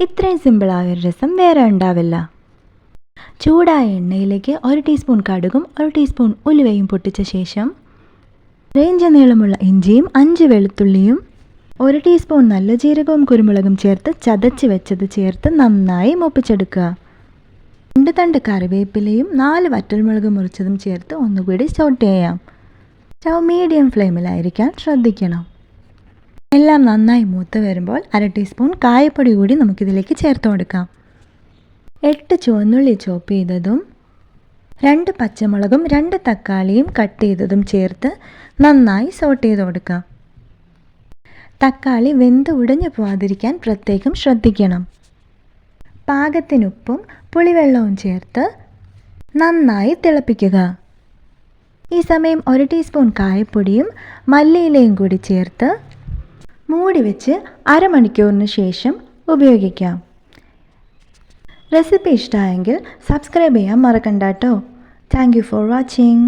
ഇത്രയും സിമ്പിളായ ഒരു രസം വേറെ ഉണ്ടാവില്ല. ചൂടായ എണ്ണയിലേക്ക് 1 ടീസ്പൂൺ കടുകും 1 ടീസ്പൂൺ ഉലുവയും പൊട്ടിച്ച ശേഷം റേഞ്ച് നീളമുള്ള ഇഞ്ചിയും 5 വെളുത്തുള്ളിയും 1 ടീസ്പൂൺ നല്ല ജീരകവും കുരുമുളകും ചേർത്ത് ചതച്ച് വെച്ചത് ചേർത്ത് നന്നായി മൂപ്പിച്ചെടുക്കുക. 2 തണ്ട് കറിവേപ്പിലയും 4 വറ്റൽമുളക് മുറിച്ചതും ചേർത്ത് ഒന്നുകൂടി സോട്ട് ചെയ്യാം. സ്റ്റൗ മീഡിയം ഫ്ലെയിമിലായിരിക്കാൻ ശ്രദ്ധിക്കണം. എല്ലാം നന്നായി മൂത്ത് വരുമ്പോൾ 1/2 ടീസ്പൂൺ കായപ്പൊടി കൂടി നമുക്കിതിലേക്ക് ചേർത്ത് കൊടുക്കാം. 8 ചുവന്നുള്ളി ചോപ്പ് ചെയ്തതും 2 പച്ചമുളകും 2 തക്കാളിയും കട്ട് ചെയ്തതും ചേർത്ത് നന്നായി സോട്ട് ചെയ്ത് കൊടുക്കാം. തക്കാളി വെന്ത് ഉടഞ്ഞു പോകാതിരിക്കാൻ പ്രത്യേകം ശ്രദ്ധിക്കണം. പാകത്തിനുപ്പും പുളിവെള്ളവും ചേർത്ത് നന്നായി തിളപ്പിക്കുക. ഈ സമയം 1 ടീസ്പൂൺ കായപ്പൊടിയും മല്ലിയിലയും കൂടി ചേർത്ത് മൂടി വെച്ച് അരമണിക്കൂറിന് ശേഷം ഉപയോഗിക്കാം. റെസിപ്പി ഇഷ്ടമായെങ്കിൽ സബ്സ്ക്രൈബ് ചെയ്യാൻ മറക്കണ്ട കേട്ടോ. Thank you for watching.